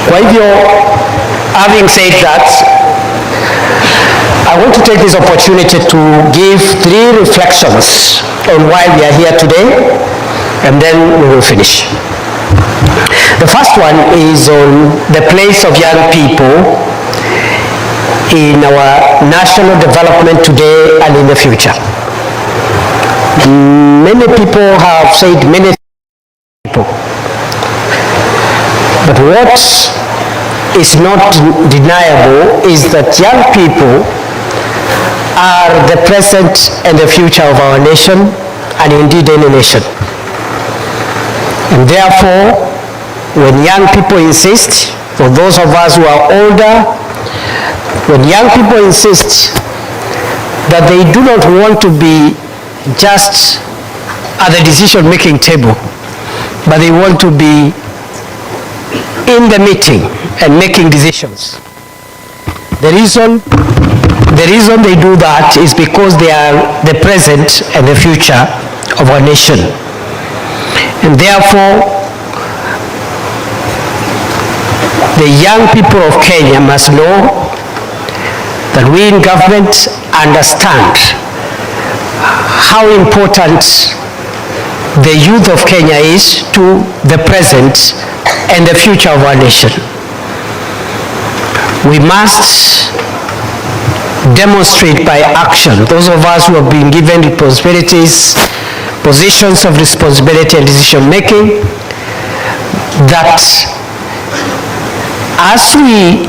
Kwa hivyo, having said that, I want to take this opportunity to give 3 reflections on why we are here today, and then we will finish. The first one is on the place of young people in our national development today and in the future. Many people have said many things, but what is not deniable is that young people are the present and the future of our nation, and indeed any nation. And therefore, when young people insist, for those of us who are older, when young people insist that they do not want to be just at the decision-making table, but they want to be in the meeting and making decisions. The reason they do that is because they are the present and the future of our nation. And therefore, the young people of Kenya must know that we in government understand how important the youth of Kenya is to the present and the future of our nation. We must demonstrate by action, those of us who have been given responsibilities, positions of responsibility and decision making, that as we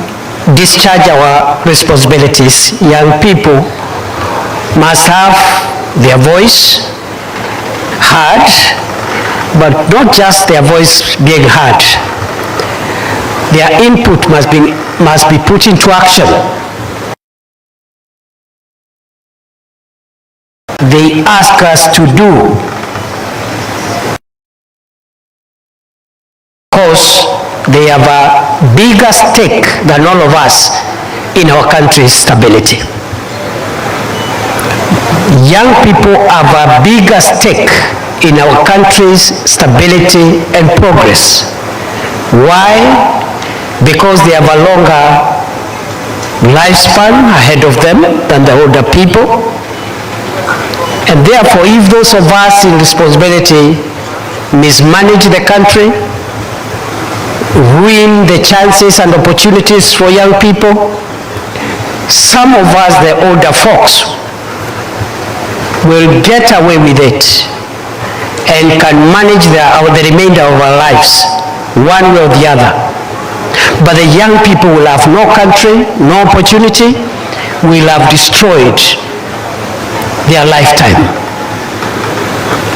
discharge our responsibilities, young people must have their voice heard, but not just their voice being heard. Their input must be put into action. They ask us to do, because they have a bigger stake than all of us in our country's stability. Young people have a bigger stake in our country's stability and progress. Why? Because they have a longer lifespan ahead of them than the older people. And therefore, if those of us in responsibility mismanage the country, ruin the chances and opportunities for young people, some of us, the older folks, will get away with it and can manage the remainder of our lives, one way or the other. But the young people will have no country, no opportunity, will have destroyed their lifetime.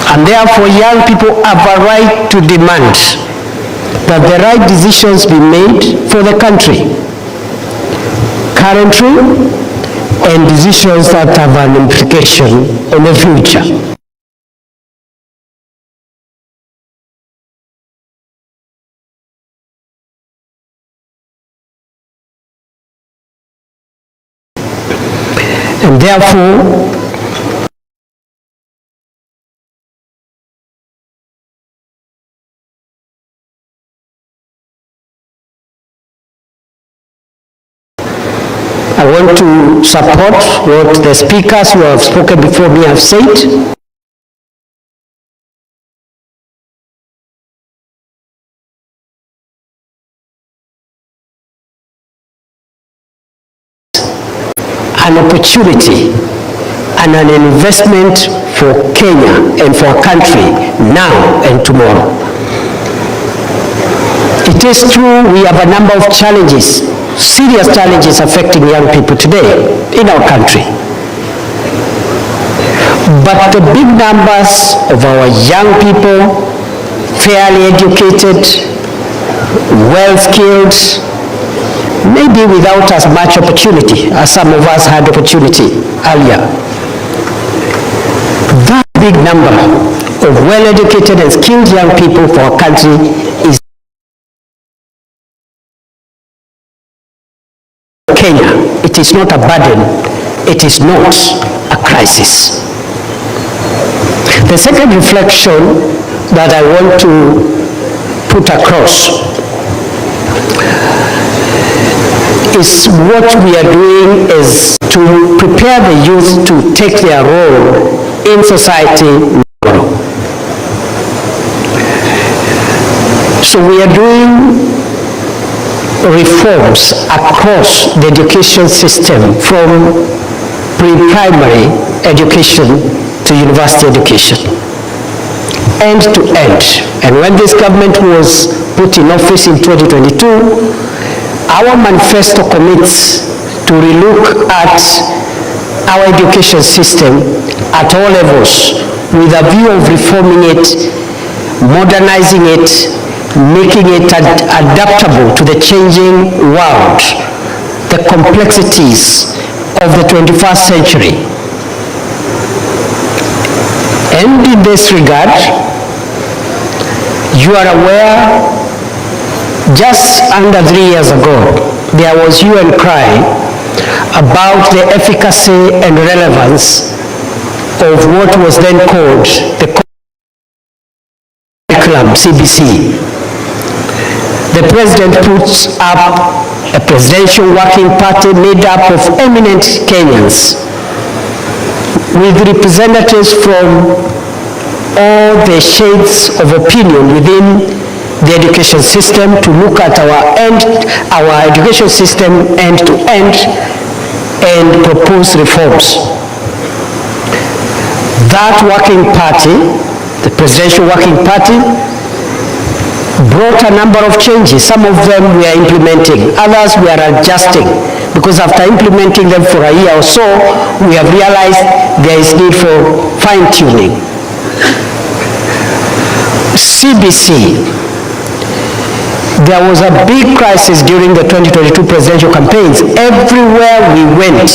And therefore, young people have a right to demand that the right decisions be made for the country, currently, and decisions that have an implication in the future. And therefore, I want to support what the speakers who have spoken before me have said. An opportunity and an investment for Kenya and for our country now and tomorrow. It is true we have a number of challenges, serious challenges affecting young people today in our country. But the big numbers of our young people, fairly educated, well-skilled, maybe without as much opportunity as some of us had opportunity earlier. That big number of well-educated and skilled young people for our country is Kenya. It is not a burden. It is not a crisis. The second reflection that I want to put across is what we are doing is to prepare the youth to take their role in society. So we are doing reforms across the education system from pre-primary education to university education, end to end. And when this government was put in office in 2022, our manifesto commits to relook at our education system at all levels with a view of reforming it, modernizing it, making it adaptable to the changing world, the complexities of the 21st century. And in this regard, you are aware, just under 3 years ago, there was hue and cry about the efficacy and relevance of what was then called the curriculum, CBC. The president puts up a presidential working party made up of eminent Kenyans with representatives from all the shades of opinion within the education system to look at our education system end to end and propose reforms. That working party, the presidential working party, brought a number of changes. Some of them we are implementing, others we are adjusting, because after implementing them for a year or so, we have realized there is need for fine-tuning. CBC, there was a big crisis during the 2022 presidential campaigns. Everywhere we went,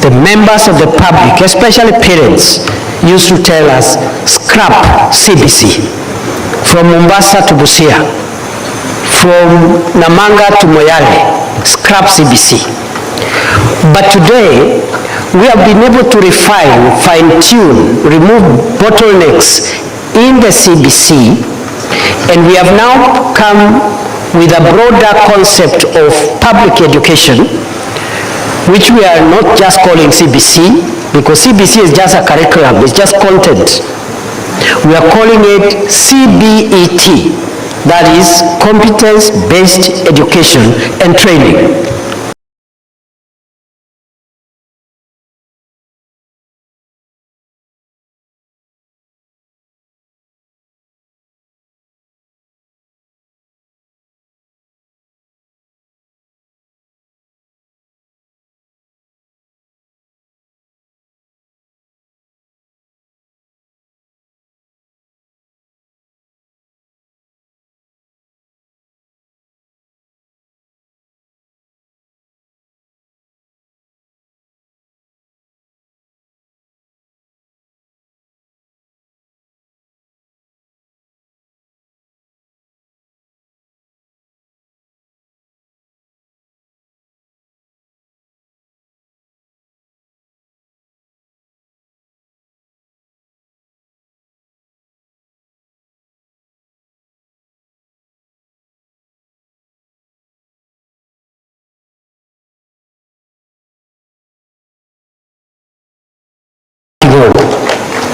the members of the public, especially parents, used to tell us, scrap CBC. From Mombasa to Busia, from Namanga to Moyale, scrap CBC. But today, we have been able to refine, fine-tune, remove bottlenecks in the CBC, and we have now come with a broader concept of public education, which we are not just calling CBC, because CBC is just a curriculum, it's just content. We are calling it CBET, that is competence-based education and training.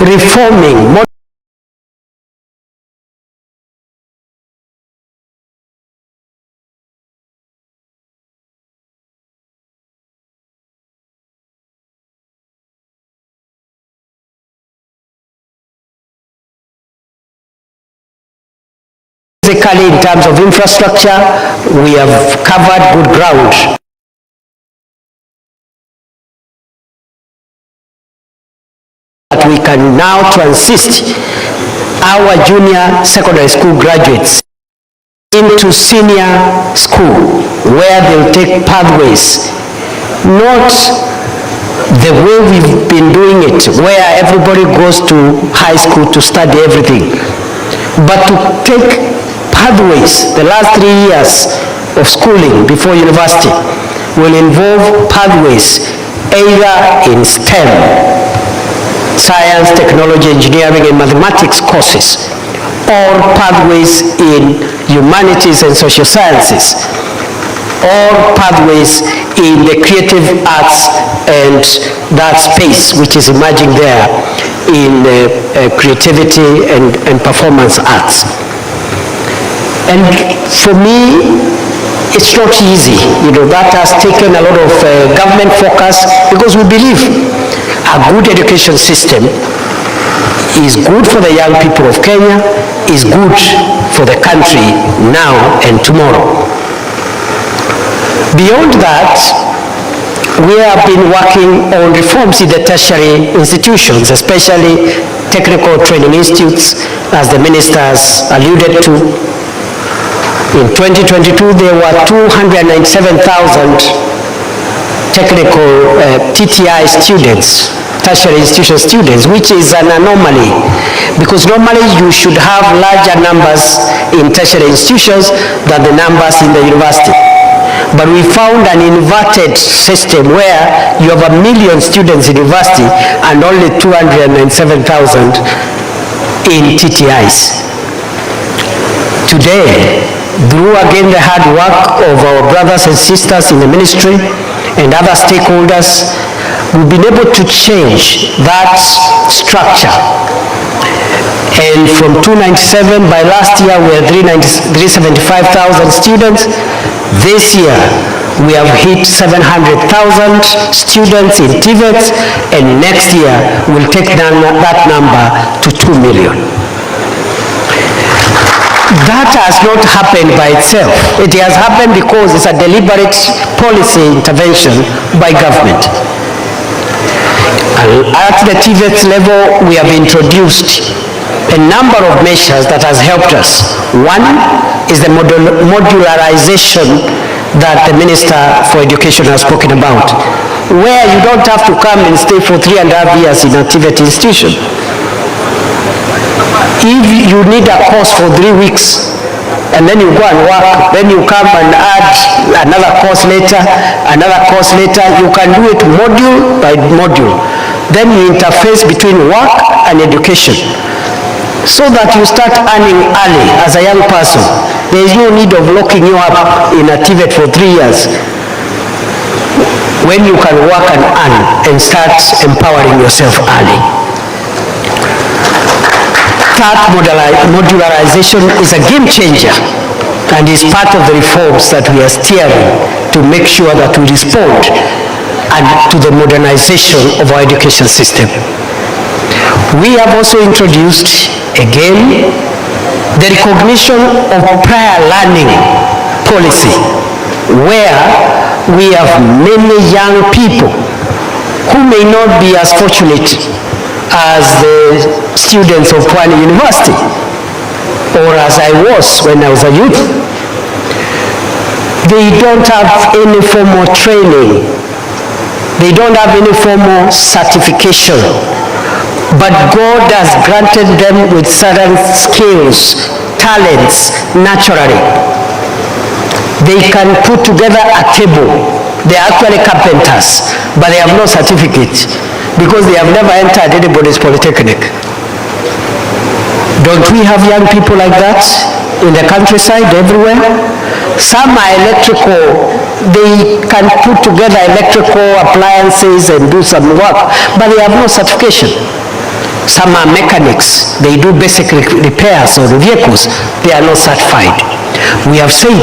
Reforming physically in terms of infrastructure, we have covered good ground. We can now transist our junior secondary school graduates into senior school, where they'll take pathways, not the way we've been doing it, where everybody goes to high school to study everything, but to take pathways. The last 3 years of schooling before university will involve pathways either in STEM, science, technology, engineering, and mathematics courses, or pathways in humanities, and social sciences. All pathways in the creative arts and that space which is emerging there in creativity and performance arts. And for me, it's not easy. That has taken a lot of government focus, because we believe a good education system is good for the young people of Kenya, is good for the country now and tomorrow. Beyond that, we have been working on reforms in the tertiary institutions, especially technical training institutes, as the minister has alluded to. In 2022, there were 297,000 technical TTI students, tertiary institution students, which is an anomaly, because normally you should have larger numbers in tertiary institutions than the numbers in the university. But we found an inverted system where you have 1 million students in university and only 297,000 in TTIs. Today, through again the hard work of our brothers and sisters in the ministry and other stakeholders, we've been able to change that structure. And from 297 by last year, we had 375,000 students. This year, we have hit 700,000 students in TVETs, and next year, we'll take down that number to 2 million. That has not happened by itself. It has happened because it's a deliberate policy intervention by government. At the TVET level, we have introduced a number of measures that has helped us. One is the modularization that the Minister for Education has spoken about, where you don't have to come and stay for 3.5 years in a TVET institution. If you need a course for 3 weeks, and then you go and work, then you come and add another course later, you can do it module by module. Then you interface between work and education, so that you start earning early as a young person. There is no need of locking you up in a TVET for 3 years, when you can work and earn and start empowering yourself early. That modularization is a game changer and is part of the reforms that we are steering to make sure that we respond and to the modernization of our education system. We have also introduced, again, the recognition of prior learning policy, where we have many young people who may not be as fortunate as the students of Pwani University, or as I was when I was a youth. They don't have any formal training. They don't have any formal certification. But God has granted them with certain skills, talents, naturally. They can put together a table. They are actually carpenters, but they have no certificate, because they have never entered anybody's polytechnic. Don't we have young people like that in the countryside, everywhere? Some are electrical. They can put together electrical appliances and do some work, but they have no certification. Some are mechanics. They do basic repairs of the vehicles. They are not certified. We have said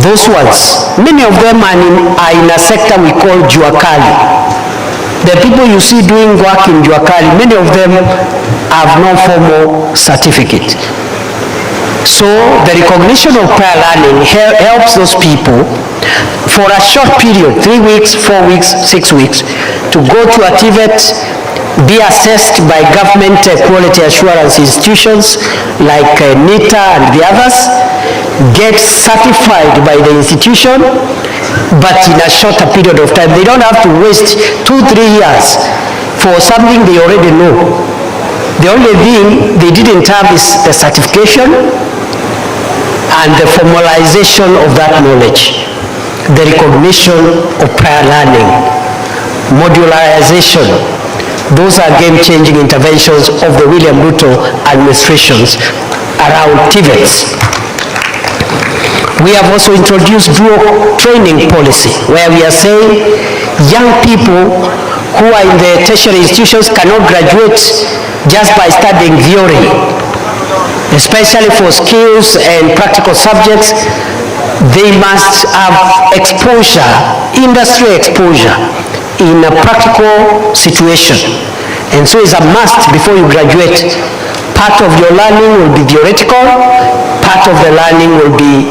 those ones, many of them are in a sector we call Juakali. The people you see doing work in Juakali, many of them have no formal certificate. So the recognition of prior learning helps those people for a short period, 3 weeks, 4 weeks, 6 weeks, to go to a TVET, be assessed by government quality assurance institutions like NITA and the others, get certified by the institution, but in a shorter period of time. They don't have to waste 2-3 years for something they already know. The only thing they didn't have is the certification and the formalization of that knowledge, the recognition of prior learning, modularization. Those are game-changing interventions of the William Ruto administrations around TVETs. We have also introduced dual training policy, where we are saying young people who are in the tertiary institutions cannot graduate just by studying theory, especially for skills and practical subjects. They must have exposure, industry exposure, in a practical situation. And so it's a must before you graduate. Part of your learning will be theoretical, part of the learning will be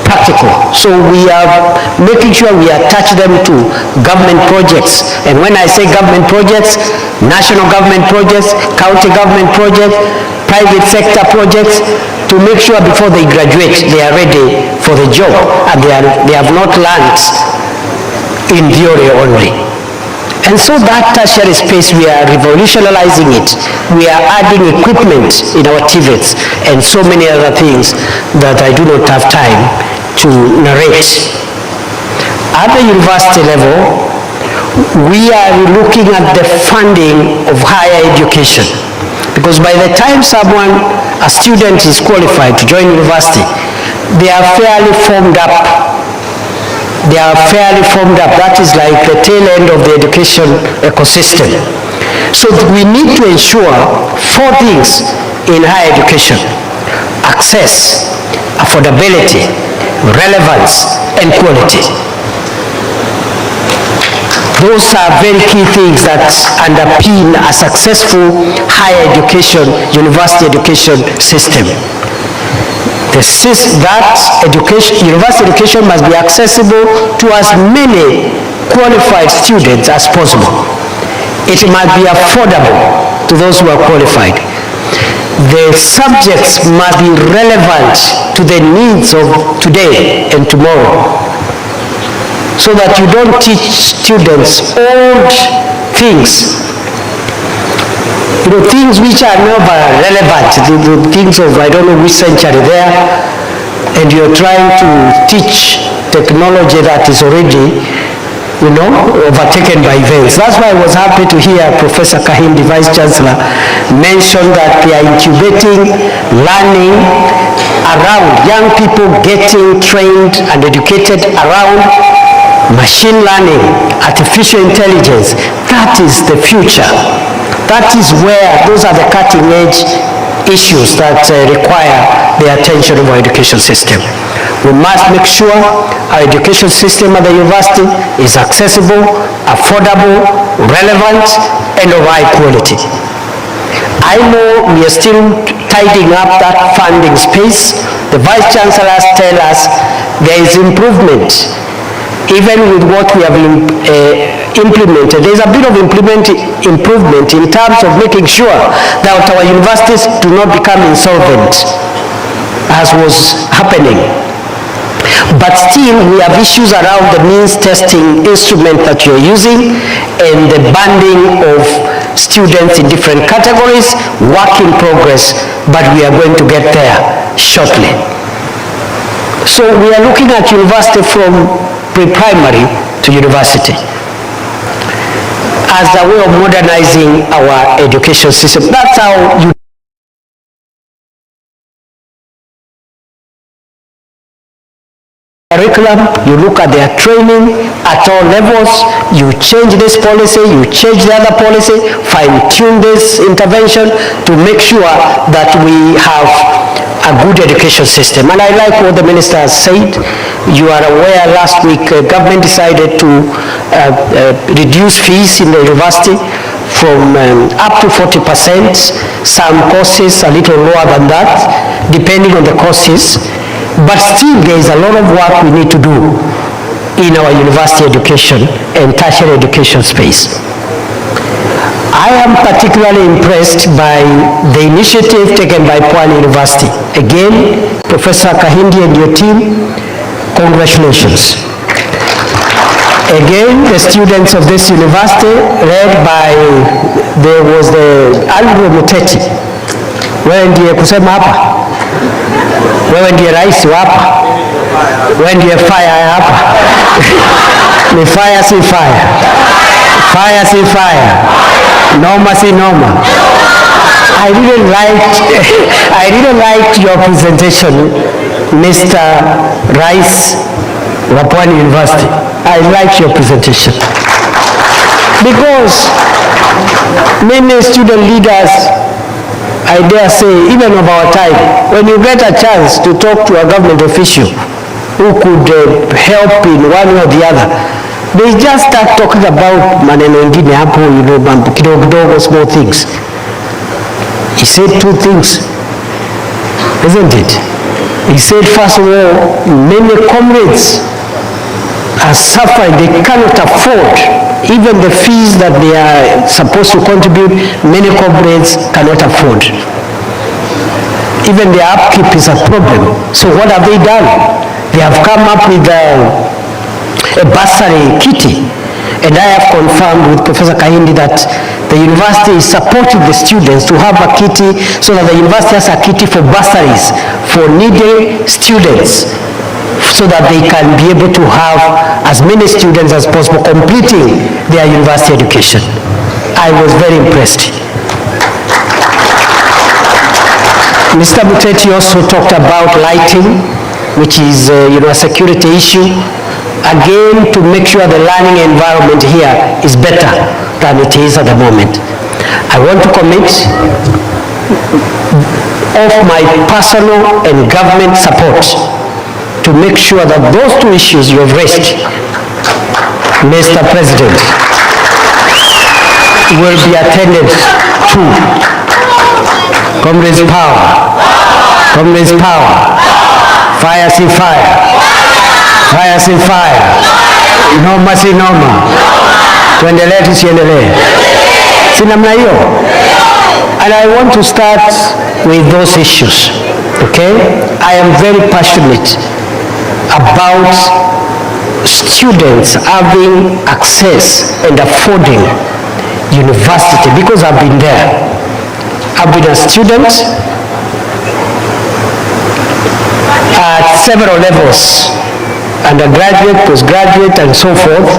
practical. So we are making sure we attach them to government projects. And when I say government projects, national government projects, county government projects, private sector projects, to make sure before they graduate they are ready for the job and they have not learned in theory only. And so that tertiary space, we are revolutionizing it. We are adding equipment in our TVETs and so many other things that I do not have time to narrate. At the university level, we are looking at the funding of higher education. Because by the time a student is qualified to join university, they are fairly formed up. That is like the tail end of the education ecosystem. So we need to ensure 4 things in higher education: access, affordability, relevance, and quality. Those are very key things that underpin a successful higher education, university education system. University education must be accessible to as many qualified students as possible. It must be affordable to those who are qualified. The subjects must be relevant to the needs of today and tomorrow, so that you don't teach students old things, things which are never relevant, the things of I don't know which century there, and you're trying to teach technology that is already, overtaken by events. That's why I was happy to hear Professor Kahindi, Vice Chancellor, mention that they are incubating learning around young people getting trained and educated around machine learning, artificial intelligence. That is the future. That is where those are the cutting edge issues that require the attention of our education system. We must make sure our education system at the university is accessible, affordable, relevant, and of high quality. I know we are still tidying up that funding space. The Vice Chancellors tell us there is improvement. Even with what we have implemented, there is a bit of improvement in terms of making sure that our universities do not become insolvent, as was happening. But still, we have issues around the means testing instrument that you're using and the banding of students in different categories, work in progress, but we are going to get there shortly. So we are looking at university from pre-primary to university as a way of modernizing our education system. That's how you curriculum, you look at their training at all levels, you change this policy, you change the other policy, fine-tune this intervention to make sure that we have a good education system. And I like what the minister has said. You are aware last week government decided to reduce fees in the university from up to 40%, some courses a little lower than that, depending on the courses. But still there is a lot of work we need to do in our university education and tertiary education space. I am particularly impressed by the initiative taken by Pwani University. Again, Professor Kahindi and your team, congratulations. Again, the students of this university, led by, there was the Andrew Muteti. Wewe ndiye kusema hapa? Wewe ndiye rais hapa? Wewe ndiye fire hapa? Ni fire si fire. Fire si fire. Norma si norma. I didn't like your presentation Mr. Rice, Wapwani University. I like your presentation. Because many student leaders, I dare say, even of our time, when you get a chance to talk to a government official who could help in one way or the other, they just start talking about maneno ingine hapo, mambo kidogo kidogo, small things. He said two things, isn't it? He said, first of all, many comrades are suffering. They cannot afford even the fees that they are supposed to contribute. Many comrades cannot afford. Even their upkeep is a problem. So what have they done? They have come up with a bursary kitty, and I have confirmed with Professor Kahindi that the university is supporting the students to have a kitty, so that the university has a kitty for bursaries for needy students, so that they can be able to have as many students as possible completing their university education. I was very impressed. Mr. Muteti also talked about lighting, which is a security issue. Again, to make sure the learning environment here is better than it is at the moment. I want to commit of my personal and government support to make sure that those two issues you have raised, Mr. President, will be attended to. Comrades power, comrades power, fire see fire. Fire see fire. Noma si noma. Tuendelee tusiendelee. Si namna hiyo. And I want to start with those issues. Okay? I am very passionate about students having access and affording university, because I've been there. I've been a student at several levels, undergraduate, postgraduate, and so forth.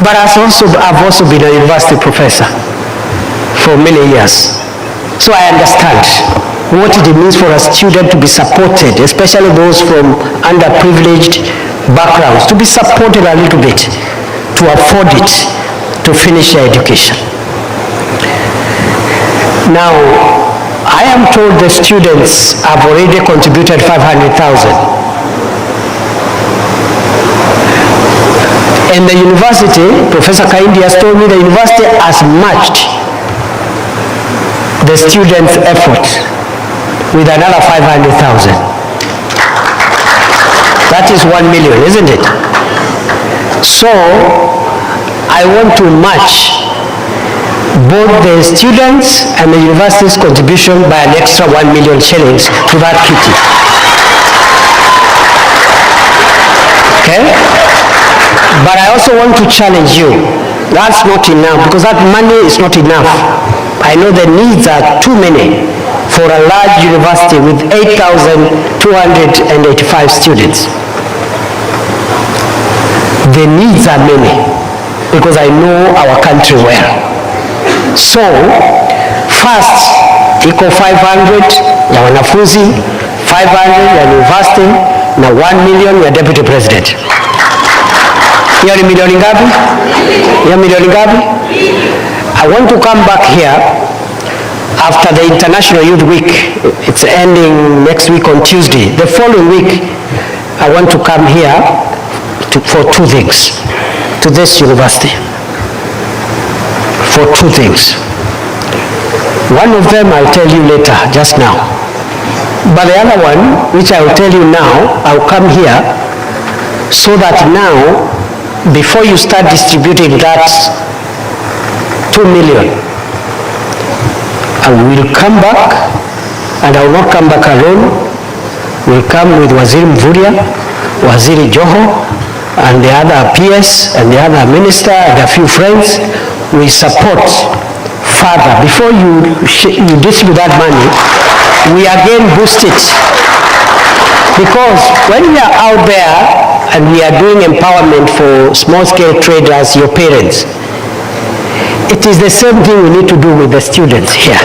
But I've also been a university professor for many years. So I understand what it means for a student to be supported, especially those from underprivileged backgrounds, to be supported a little bit, to afford it, to finish their education. Now, I am told the students have already contributed 500,000. And the university, Professor Kahindi has told me the university has matched the students' effort with another 500,000. That is 1 million, isn't it? So, I want to match both the students and the university's contribution by an extra 1 million shillings to that kitty. Okay? But I also want to challenge you. That's not enough, because that money is not enough. I know the needs are too many for a large university with 8,285 students. The needs are many, because I know our country well. So, first, iko 500 ya wanafunzi, 500 ya university, na 1 million ya deputy president. Hiyo ni milioni ngapi? Hiyo milioni ngapi? I want to come back here after the International Youth Week. It's ending next week on Tuesday. The following week, I want to come here for two things to this university. For two things. One of them I'll tell you later, just now. But the other one, which I'll tell you now, I'll come here so that now, before you start distributing that 2 million, I will come back, and I will not come back alone. We'll come with Waziri Mvurya, Waziri Joho, and the other PS, and the other minister, and a few friends. We support further. Before you distribute that money, we again boost it. Because when we are out there and we are doing empowerment for small-scale traders, your parents, it is the same thing we need to do with the students here.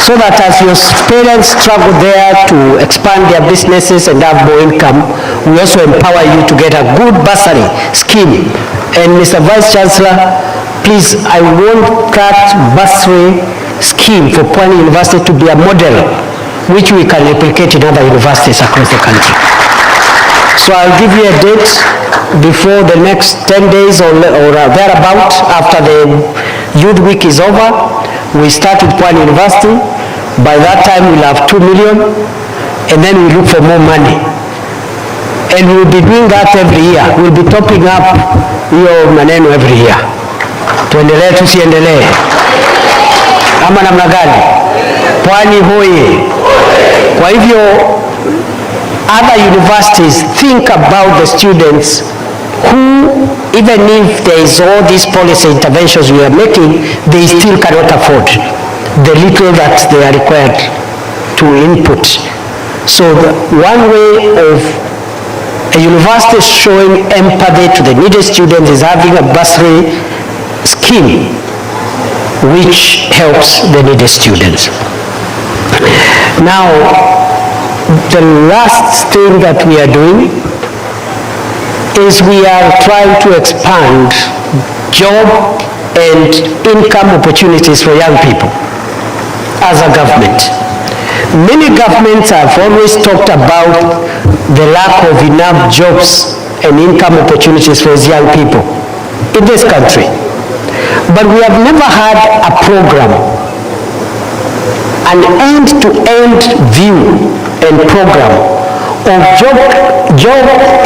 so that as your parents struggle there to expand their businesses and have more income, we also empower you to get a good bursary scheme. And Mr. Vice Chancellor, please, I want that bursary scheme for Pwani University to be a model which we can replicate in other universities across the country. So I'll give you a date before the next 10 days or thereabout, after the Youth Week is over. We start with Pwani University. By that time, we'll have 2 million, and then we look for more money. And we'll be doing that every year. We'll be topping up hiyo maneno every year. Tuendelee tusiendelee? Ama namna gani? Pwani hoye. Kwa hivyo, other universities think about the students who, even if there is all these policy interventions we are making, they still cannot afford the little that they are required to input. So one way of a university showing empathy to the needy students is having a bursary scheme which helps the needy students. Now, the last thing that we are doing is we are trying to expand job and income opportunities for young people as a government. Many governments have always talked about the lack of enough jobs and income opportunities for young people in this country. But we have never had a program, an end-to-end view and program of job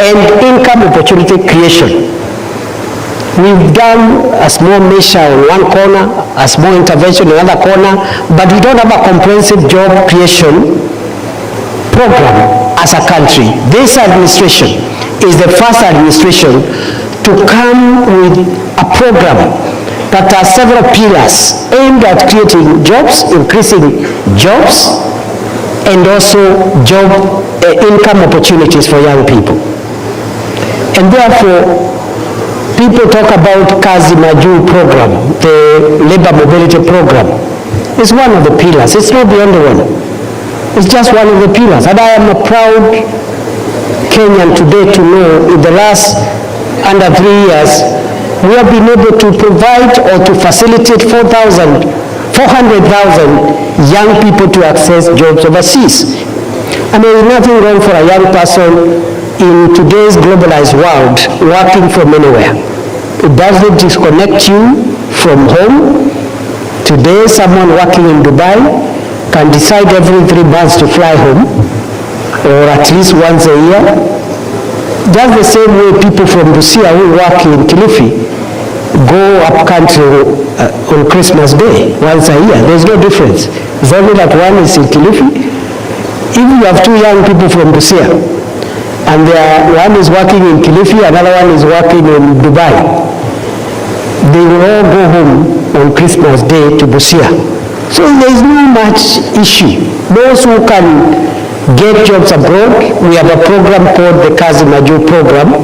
and income opportunity creation. We've done a small measure in one corner, a small intervention in another corner, but we don't have a comprehensive job creation program as a country. This administration is the first administration to come with a program that has several pillars aimed at creating jobs, increasing jobs, and also job income opportunities for young people. And therefore, people talk about Kazi Maju program, the labor mobility program. It's one of the pillars. It's not the only one. It's just one of the pillars. And I am a proud Kenyan today to know in the last under 3 years, we have been able to provide or to facilitate 400,000 young people to access jobs overseas. And there is nothing wrong for a young person in today's globalized world working from anywhere. It doesn't disconnect you from home. Today, someone working in Dubai can decide every 3 months to fly home, or at least once a year. Just the same way people from Busia who work in Kilifi go up country on Christmas Day once a year. There's no difference. It's only that one is in Kilifi. If you have 2 young people from Busia, and one is working in Kilifi, another one is working in Dubai, they will all go home on Christmas Day to Busia. So there is no much issue. Those who can get jobs abroad, we have a program called the Kazi Maju program,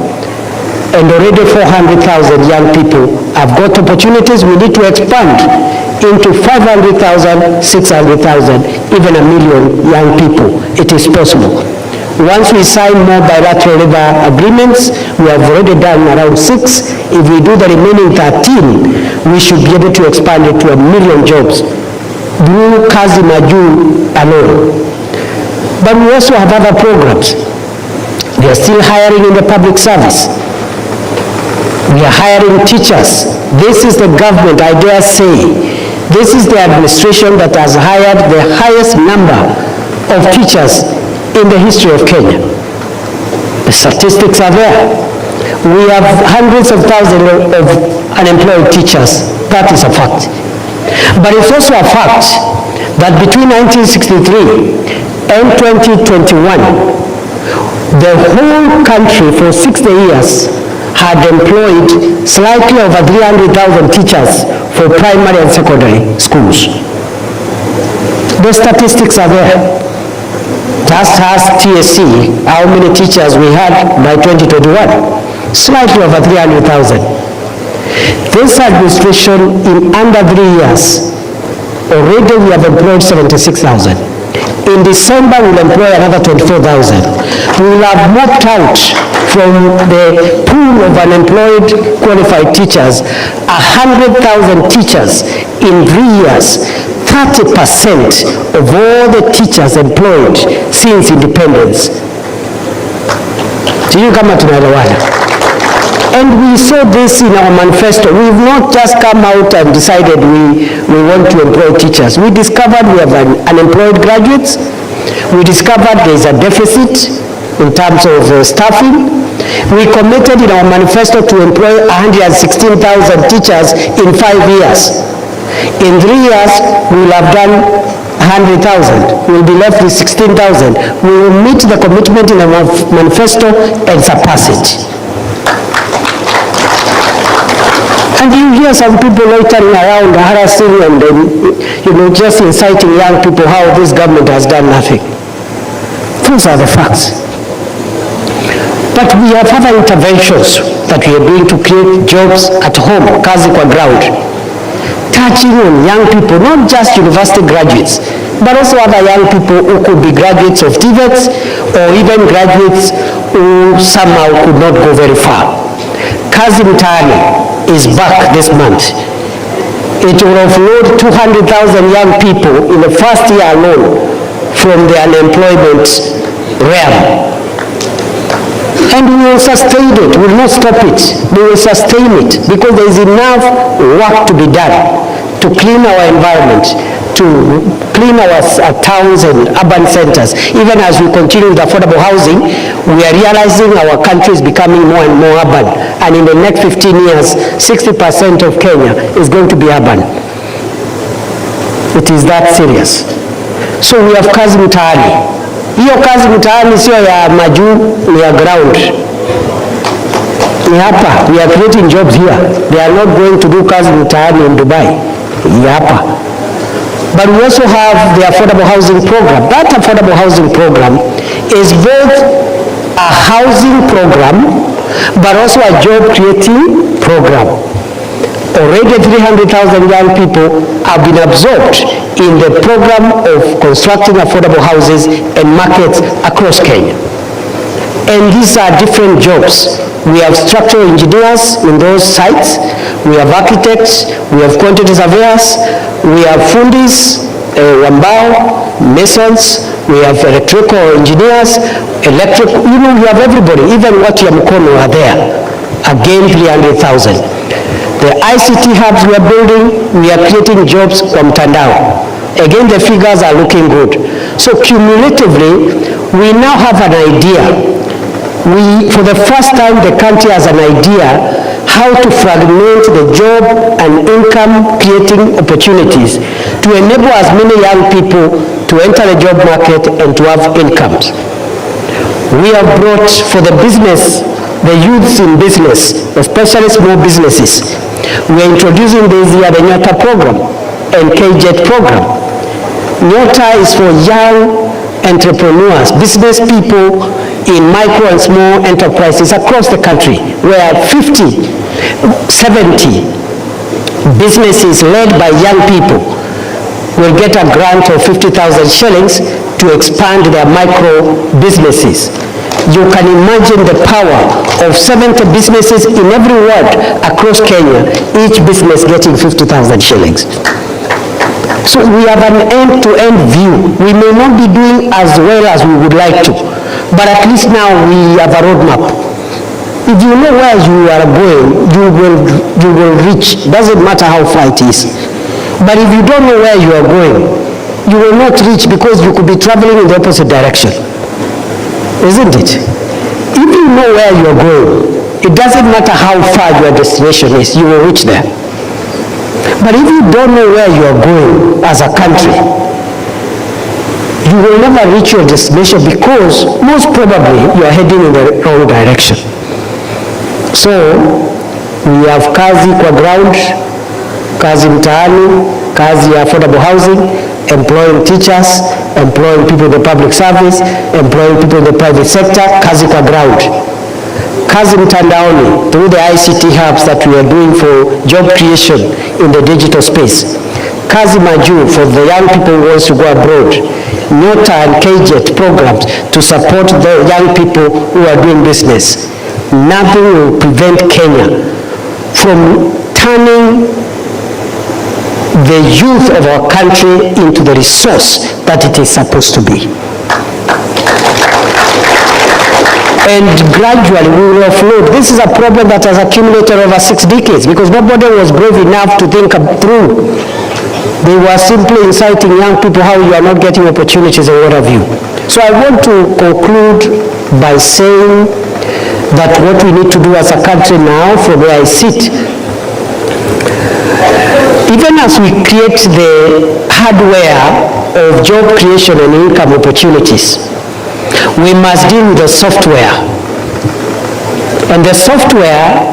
and already 400,000 young people have got opportunities. We need to expand into 500,000, 600,000, even 1 million young people. It is possible. Once we sign more bilateral labor agreements, we have already done around 6. If we do the remaining 13, we should be able to expand it to 1 million jobs through Kazi Maju alone. But we also have other programs. We are still hiring in the public service. We are hiring teachers. This is the government, I dare say, this is the administration that has hired the highest number of teachers in the history of Kenya. The statistics are there. We have hundreds of thousands of unemployed teachers. That is a fact. But it's also a fact that between 1963 and 2021, the whole country for 60 years had employed slightly over 300,000 teachers for primary and secondary schools. The statistics are there. Just ask TSC how many teachers we had by 2021. Slightly over 300,000. This administration in under 3 years Already we have employed 76,000. In December, we'll employ another 24,000. We will have mopped out from the pool of unemployed qualified teachers 100,000 teachers in 3 years. 30% of all the teachers employed since independence. Sijui kama tunaelewana. And we saw this in our manifesto. We've not just come out and decided we want to employ teachers. We discovered we have unemployed graduates. We discovered there is a deficit in terms of staffing. We committed in our manifesto to employ 116,000 teachers in 5 years. In 3 years, we will have done 100,000. We will be left with 16,000. We will meet the commitment in our manifesto and surpass it. And you hear some people loitering around, harassing and just inciting young people how this government has done nothing. Those are the facts. But we have other interventions that we are doing to create jobs at home, kazi kwa ground, touching on young people, not just university graduates, but also other young people who could be graduates of TVETs or even graduates who somehow could not go very far. Kazi Mtaani is back this month. It will offload 200,000 young people in the first year alone from the unemployment realm. And we will sustain it, we will not stop it. We will sustain it because there is enough work to be done to clean our environment, to clean our towns and urban centers. Even as we continue with affordable housing, we are realizing our country is becoming more and more urban. And in the next 15 years, 60% of Kenya is going to be urban. It is that serious. So we have kazi mtaani. Hiyo kazi mtaani sio ya majuu, ni ya ground. Ni hapa, we are creating jobs here. They are not going to do kazi mtaani in Dubai. Ni hapa. But we also have the affordable housing program. That affordable housing program is both a housing program, but also a job creating program. Already 300,000 young people have been absorbed in the program of constructing affordable houses and markets across Kenya. And these are different jobs. We have structural engineers in those sites, we have architects, we have quantity surveyors, we have fundis, wambao, masons, we have electrical engineers, we have everybody, even what Yamkono are there. Again, 300,000. The ICT hubs we are building, we are creating jobs from mtandao. Again, the figures are looking good. So cumulatively, we now have an idea. For the first time, the country has an idea how to fragment the job and income creating opportunities to enable as many young people to enter the job market and to have incomes. We have brought for the business, the youths in business, especially small businesses. We are introducing this year the Nyota program and KJET program. Nyota is for young entrepreneurs, business people in micro and small enterprises across the country, where 50, 70 businesses led by young people will get a grant of 50,000 shillings to expand their micro businesses. You can imagine the power of 70 businesses in every ward across Kenya, each business getting 50,000 shillings. So we have an end-to-end view. We may not be doing as well as we would like to, but at least now we have a roadmap. If you know where you are going, you will reach. Doesn't matter how far it is. But if you don't know where you are going, you will not reach because you could be traveling in the opposite direction. Isn't it? If you know where you are going, it doesn't matter how far your destination is, you will reach there. But if you don't know where you are going as a country, you will never reach your destination because most probably you are heading in the wrong direction. So we have kazi kwa ground, kazi mtaani, kazi ya affordable housing, employing teachers, employing people in the public service, employing people in the private sector, kazi kwa ground. Kazi mtandaoni through the ICT hubs that we are doing for job creation in the digital space. Kazi Maju for the young people who wants to go abroad, Nyota and KJET programs to support the young people who are doing business. Nothing will prevent Kenya from turning the youth of our country into the resource that it is supposed to be. And gradually we will offload. This is a problem that has accumulated over 6 decades because nobody was brave enough to think through. They were simply inciting young people how you are not getting opportunities and what have you. So I want to conclude by saying that what we need to do as a country now, from where I sit, even as we create the hardware of job creation and income opportunities, we must deal with the software. And the software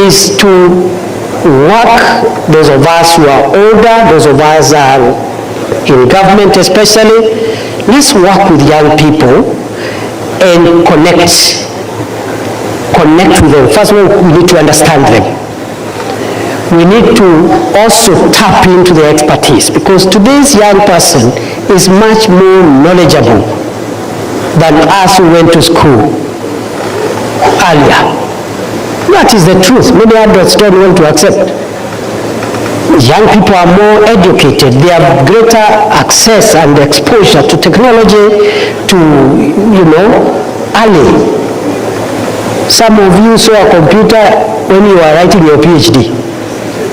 is to work, those of us who are older, those of us who are in government especially, let's work with young people and connect with them. First of all, we need to understand them. We need to also tap into their expertise because today's young person is much more knowledgeable than us who went to school earlier. That is the truth. Many adults don't want to accept. Young people are more educated. They have greater access and exposure to technology, to, early. Some of you saw a computer when you were writing your PhD.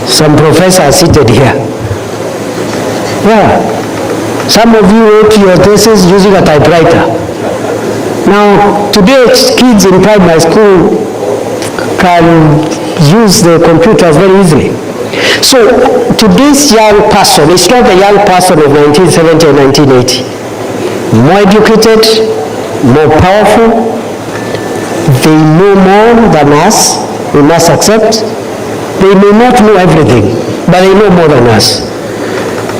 Some professors seated here. Yeah. Some of you wrote your thesis using a typewriter. Now, today kids in primary school can use the computers very easily. So, today's young person is not the young person of 1970 and 1980. More educated, more powerful, they know more than us, we must accept. They may not know everything, but they know more than us,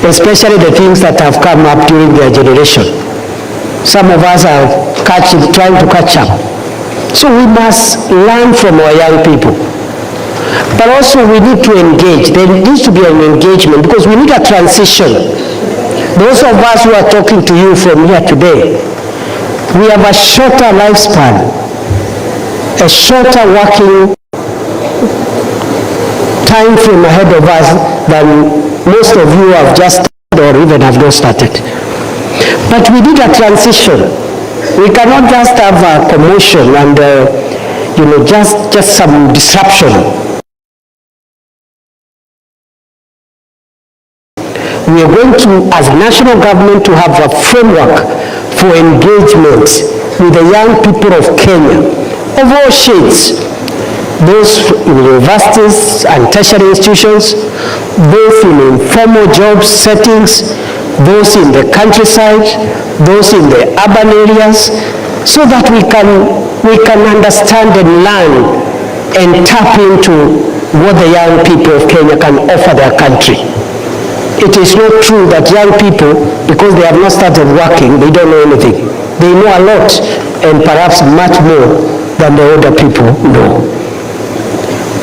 especially the things that have come up during their generation. Some of us are trying to catch up. So we must learn from our young people. But also we need to engage. There needs to be an engagement because we need a transition. Those of us who are talking to you from here today, we have a shorter lifespan, a shorter working time frame ahead of us than most of you have just started or even have not started. But we need a transition. We cannot just have a commotion and just some disruption. We are going to, as national government, to have a framework for engagement with the young people of Kenya of all shades, those in universities and tertiary institutions, both in informal job settings, those in the countryside, those in the urban areas, so that we can understand and learn and tap into what the young people of Kenya can offer their country. It is not true that young people, because they have not started working, they don't know anything. They know a lot, and perhaps much more than the older people know.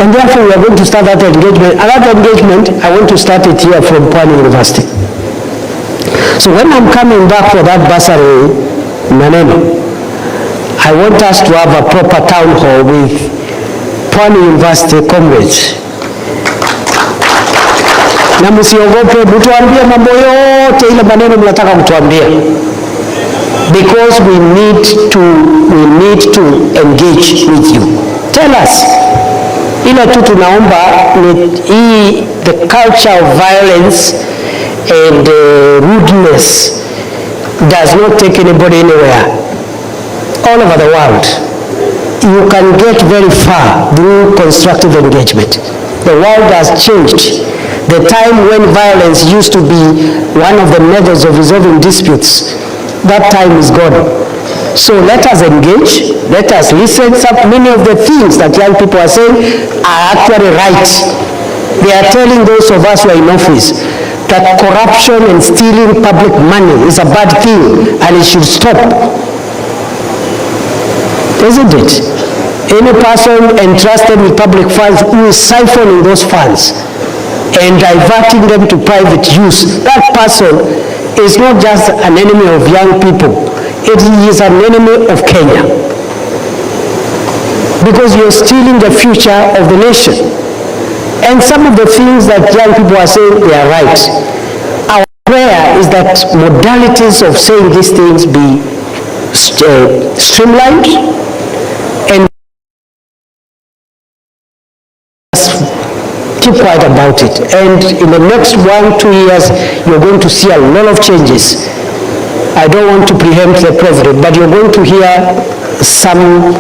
And therefore, we are going to start that engagement. And that engagement, I want to start it here from Pwani University. So when I'm coming back for that bursary, maneno, I want us to have a proper town hall with Pwani University comrades. Na msiogope, mtuambie mambo yote ile maneno mnataka kutuambia. Because we need to engage with you. Tell us. Ila tu tunaomba ni the culture of violence and rudeness does not take anybody anywhere. All over the world, you can get very far through constructive engagement. The world has changed. The time when violence used to be one of the methods of resolving disputes, that time is gone. So let us engage, let us listen. Many of the things that young people are saying are actually right. They are telling those of us who are in office that corruption and stealing public money is a bad thing and it should stop. Isn't it? Any person entrusted with public funds who is siphoning those funds and diverting them to private use, that person is not just an enemy of young people, it is an enemy of Kenya. Because you're stealing the future of the nation. And some of the things that young people are saying, they are right. Our prayer is that modalities of saying these things be streamlined and keep quiet about it. And in the next 1-2 years, you're going to see a lot of changes. I don't want to preempt the president, but you're going to hear some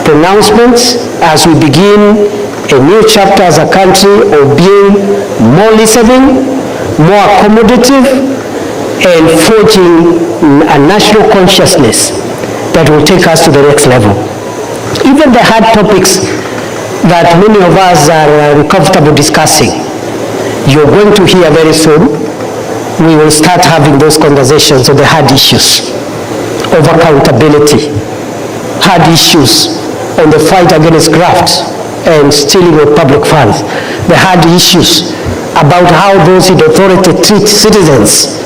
pronouncements as we begin a new chapter as a country of being more listening, more accommodative, and forging a national consciousness that will take us to the next level. Even the hard topics that many of us are uncomfortable discussing, you're going to hear very soon. We will start having those conversations on the hard issues of accountability, hard issues on the fight against graft and stealing of public funds, the hard issues about how those in authority treat citizens,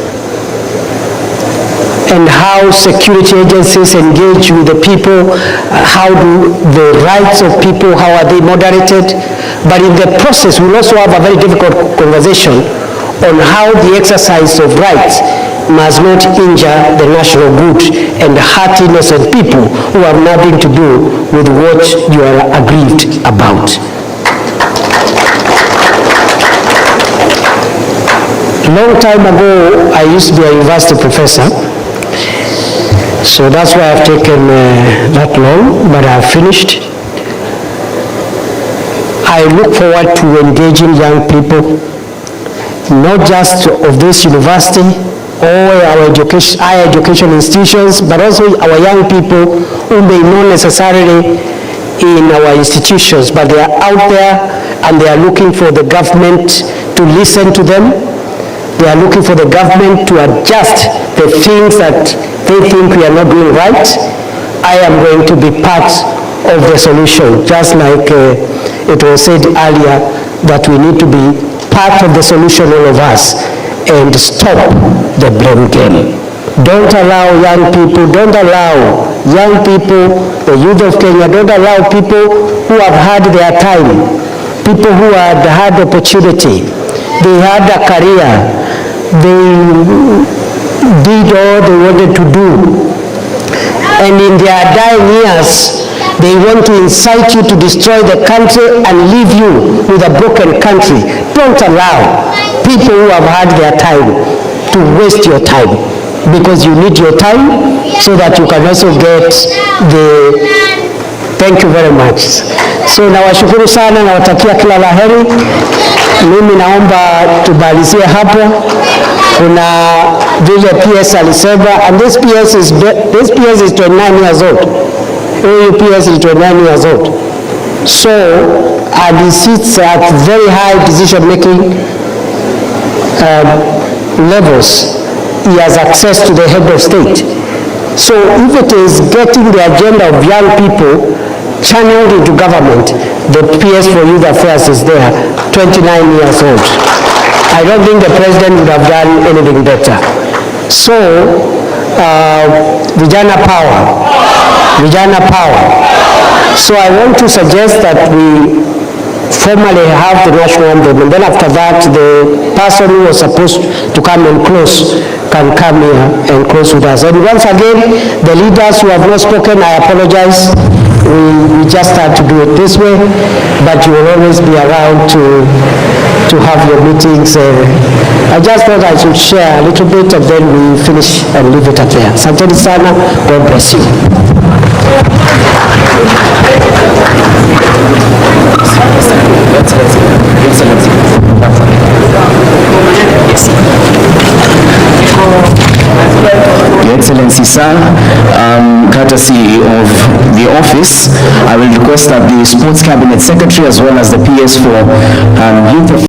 and how security agencies engage with the people, how do the rights of people, how are they moderated. But in the process, we'll also have a very difficult conversation on how the exercise of rights must not injure the national good and hurt innocent people who have nothing to do with what you are aggrieved about. Long time ago, I used to be a university professor, so that's why I've taken that long, but I've finished. I look forward to engaging young people, not just of this university or our higher education institutions, but also our young people who may not necessarily in our institutions, but they are out there and they are looking for the government to listen to them. They are looking for the government to adjust the things that they think we are not doing right. I am going to be part of the solution, just like it was said earlier that we need to be part of the solution, all of us, and stop the blame game. Don't allow young people, the youth of Kenya, don't allow people who have had their time, people who had had opportunity, they had a career, they did all they wanted to do, and in their dying years, they want to incite you to destroy the country and leave you with a broken country. Don't allow people who have had their time to waste your time, because you need your time so that you can also get the... Thank you very much. So nawashukuru sana, nawatakia kila la heri. Mimi naomba tubalizie hapo. Kuna vile PS alisema, and this PS is 29 years old. PS is 29 years old. So, and he sits at very high decision-making levels. He has access to the head of state. So, if it is getting the agenda of young people channeled into government, the PS for Youth Affairs is there, 29 years old. I don't think the president would have done anything better. So, vijana power. Vijana power. So I want to suggest that we formally have the national anthem, and then after that, the person who was supposed to come and close can come here and close with us. And once again, the leaders who have not spoken, I apologize. We just had to do it this way, but you will always be around to have your meetings. I just thought I should share a little bit, and then we finish and leave it at there. Asanteni sana. God bless you. Your Excellency, sir, courtesy of the office, I will request that the Sports Cabinet Secretary as well as the PS for Youth